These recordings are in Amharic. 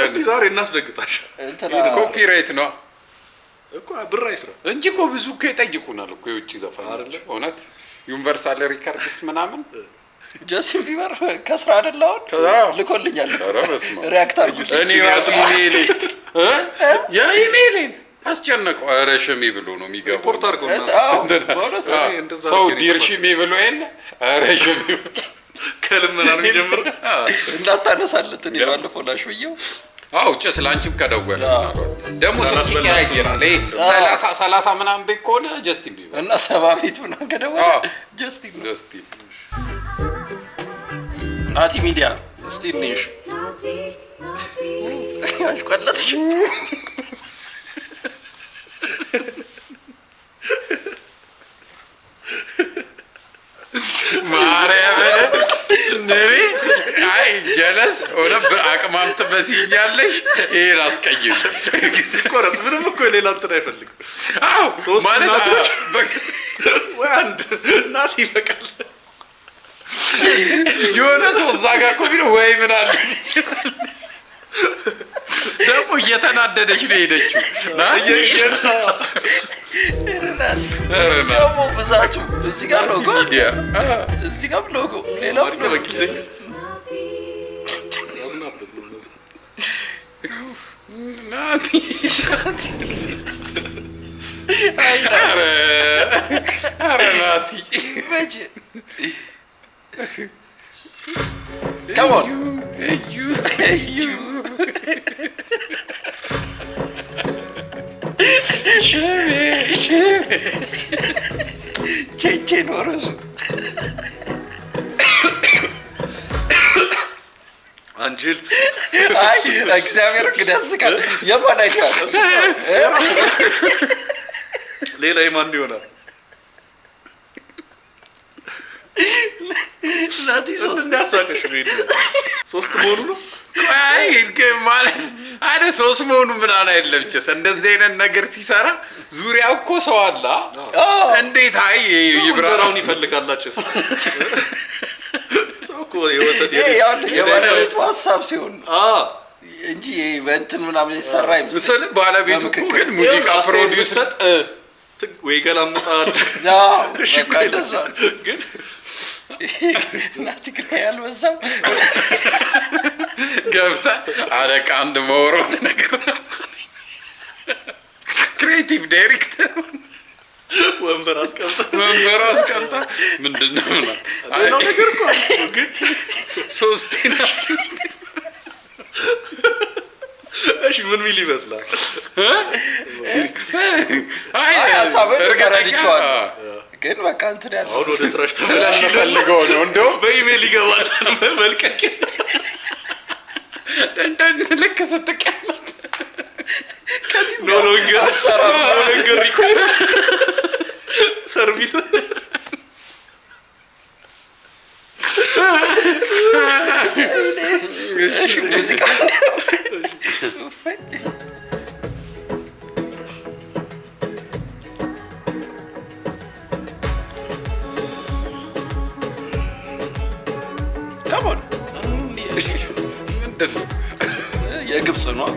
እስቲ ዛሬ እናስደግጣሽ ኮፒራይት ነው እኮ ብር አይስራ እንጂ እኮ ብዙ እኮ ይጠይቁናል እኮ የውጭ ዘፋኞች እውነት ዩኒቨርሳል ሪካርድስ ምናምን ጀስቲን ቢበር ከስራ አይደለው ልኮልኛል ሪአክት አድርጉ እኔ ራሱ ኢሜል ያ ኢሜልን አስጨነቀው ኧረ ሽሜ ብሎ ነው የሚገባው ሪፖርት አድርጎና ሰው ዲርሽሜ ብሎ የለ ኧረ ሽሜ ከልመና ነው የሚጀምር እንዳታነሳለት እኔ ባለፈው ላሽብየው አው ጭስ ላንቺም ከደወለ ደግሞ ስንት ያየራል 30 ምናምን ቤት ከሆነ ጀስቲን ቢበር እና 70 ቤት ምናምን ከደወለ ጀስቲን ናቲ ሚዲያ እስቲ ነሽ አሽቆለትሽ ማርያም ነሪ አይ ጀለስ ወደ አቅማምት በሲኛለሽ ይሄ አስቀይም ቆረጥ ምንም እኮ ሌላ እንትን አይፈልግም አው ማለት ወይ አንድ ናቲ ይበቃል የሆነ ሰው ዛጋ ኮቢሮ ወይ ምን አለ ደግሞ እየተናደደች ነው ሄደችው ደግሞ ብዛቱ እዚህ ጋር ሎጎ እዚህ ጋር ሎጎ ሌላው በእንግሊዝኛ ያዝናበት ነው ናቲ አረ ናቲ መቼ Come on. You. Che no rosu. አንጅል አይ እግዚአብሔር ግዳስካል የማን አይታስ ሌላ የማን ይሆናል ናቲ ሶስት እንዳሳከሽ ቪዲዮ ሶስት መሆኑ ነው አይ ማለት አደ ሶስት መሆኑ ምናምን አይደለም ጭስ እንደዚህ አይነት ነገር ሲሰራ ዙሪያው እኮ ሰው አለ እንዴት አይ ይብራራውን ይፈልጋላችሁ ሰው እኮ የወተት የባለቤቱ ሀሳብ ሲሆን እንጂ ኢቨንትን ምናምን ይሰራ ይመስል ባለቤቱ እኮ ግን ሙዚቃ ፕሮዲዩስ ወይ ገላምጣል እሺ ግን ናቲ ግን ያልበዛው ገብታ አለቃ አንድ መወሮት ነገር ክሬቲቭ ዳይሬክተር ወንበር አስቀምጣ ምንድነው ነው አይ ነገር እኮ ግን ሶስቲና እሺ ምን ሚል ይመስላል አይ ሀሳብን ተረድቼዋል ግን በቃ እንትን ያለው አሁን ወደ ስራሽ ስለምፈልገው ነው እንደው በኢሜል ይገባል መልቀቅ ደንደን ልክ ስትቀመጥ ኖ ሎንገር ሰርቪስ እሺ ሙዚቃ ካሞን ምንድነው የግብጽ ነው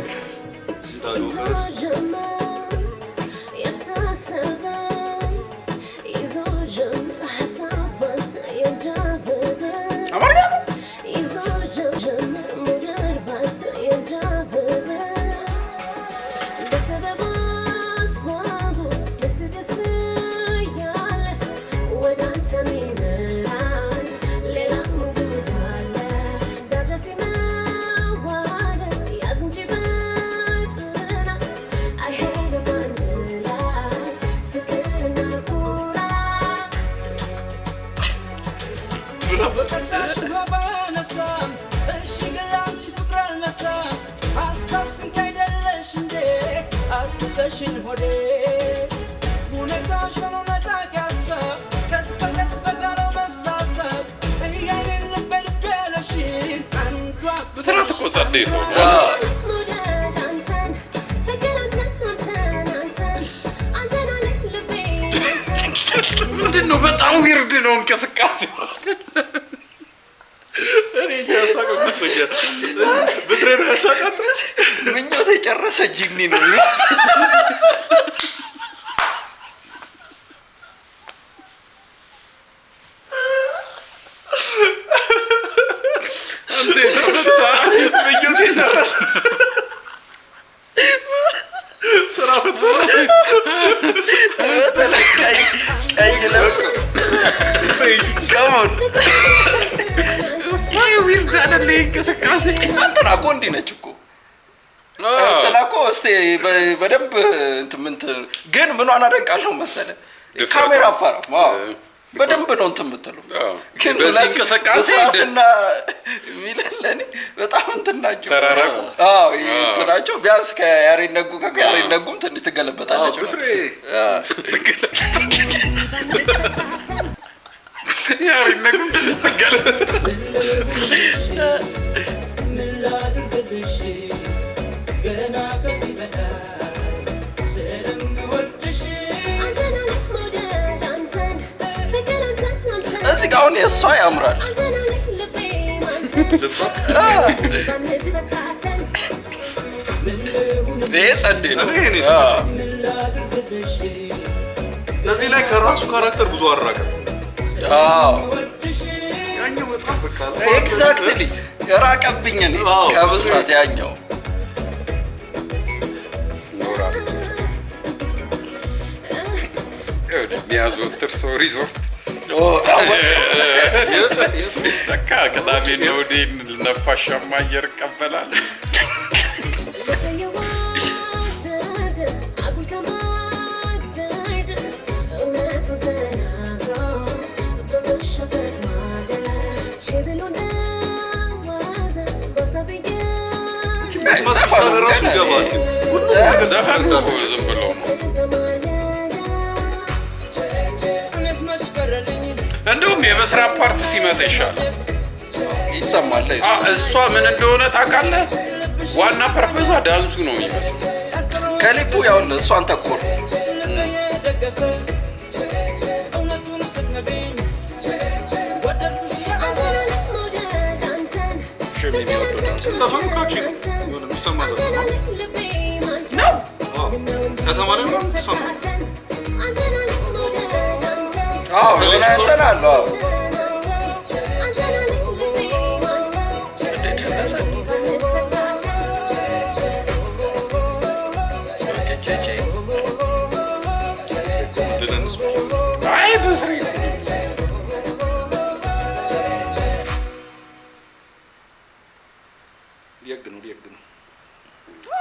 በስራት እኮ ጸደይ ነው ምንድነው በጣም ዊርድ ነው እንቅስቃሴ እኔ እኔ ያሳቀኝ መስለኛል። ብስሬ ነው ያሳቃት። ምኞት የጨረሰ ጂኒ ነው። እንዴ ተመታ ምኞት የጨረሰ ስራ ፈተና ተለቀይ ቀይ ለብሶ ከሞን ዊርድ አይደለ እንቅስቃሴ። እንትና እኮ እንዲህ ነች እኮ እንትና እኮ እስኪ በደንብ እንትን ግን ምኗን አደንቃለሁ መሰለህ? ካሜራ አፋራ በደንብ ነው እንትን የምትለው። ግን በዚህ እንቅስቃሴ እና ሚለን ለኔ በጣም እንትን ናቸው። ተራራቁ። አዎ እንትናቸው ቢያንስ ከያሬድ ነጉ ከያሬድ ነጉም ትንሽ ትገለበጣለች። ብስሬ ያሬድ ነጉም ትንሽ ትገለበጣለች። እዚህ ጋር አሁን የእሷ ያምራል። ይሄ ጸዴ ነው። እዚህ ላይ ከራሱ ካራክተር ብዙ አራቀ። አዎ ያኛው በጣም በቃ ኤግዛክትሊ ራቀብኝ እኔ ከብስራት ያኛው የሚያዘወትር ሰው ሪዞርት በቃ ቅዳሜና እሑድን ነፋሻማ አየር እቀበላለሁ። ዘፈኑ ዝም ብሎ ነው። እንደውም የመስራት ፓርት ሲመጣ ይሻላል ይሰማል። እሷ ምን እንደሆነ ታውቃለህ? ዋና ፐርፐዟ ዳንሱ ነው የሚመስለው። ከሊፑ ያው እሷን ተኮር የሆነ እንትን አለው። አይ በስሪ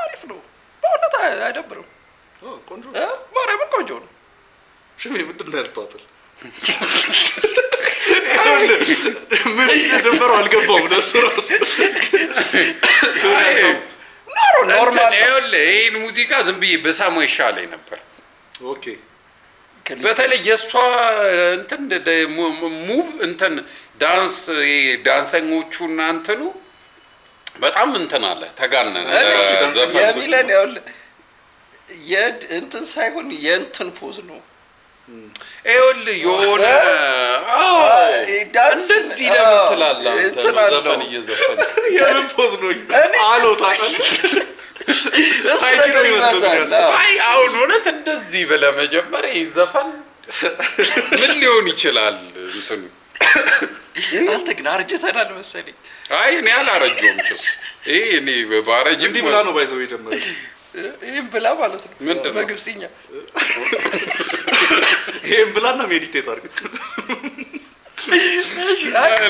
አሪፍ ነው በእውነት አይደብርም። ማርያምን ቆንጆ ነው። ሽሜ ምንድን ነው ያልተዋጥል ምን ደበረው አልገባውም። ለእሱ ራሱ ኖርማል። ይህን ሙዚቃ ዝም ብዬ በሰማው ይሻለኝ ነበር። ኦኬ በተለይ የእሷ እንትን ሙቭ እንትን ዳንስ ዳንሰኞቹ እና እንትኑ በጣም እንትን አለ ተጋነነ። የሚለን የድ እንትን ሳይሆን የእንትን ፖዝ ነው። ይኸውልህ የሆነ እንደዚህ ለምን ትላለህ? ዘፈን እየዘፈን የምን ፖዝ ነው አለው ታውቃለህ? አይ አሁን እውነት እንደዚህ ብለህ መጀመሪያ ይህ ዘፈን ምን ሊሆን ይችላል? እንትኑ አንተ ግን አርጅተናል መሰለኝ። አይ እኔ አላረጀሁም። ጭስ ይሄ እኔ ባረጅም እንዲህ ብላ ነው ባይዘው የጀመረው። ይሄን ብላ ማለት ነው ምንድን ነው በግብጽኛ? ይሄን ብላና ሜዲቴት አድርግ።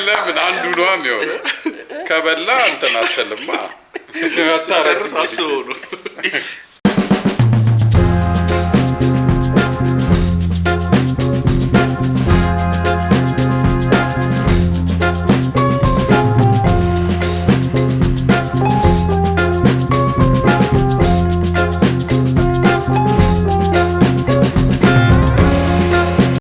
ለምን አንዱ ነው የሚሆነው? ከበላ እንትን አትልማ። አታረግ አስበው ነው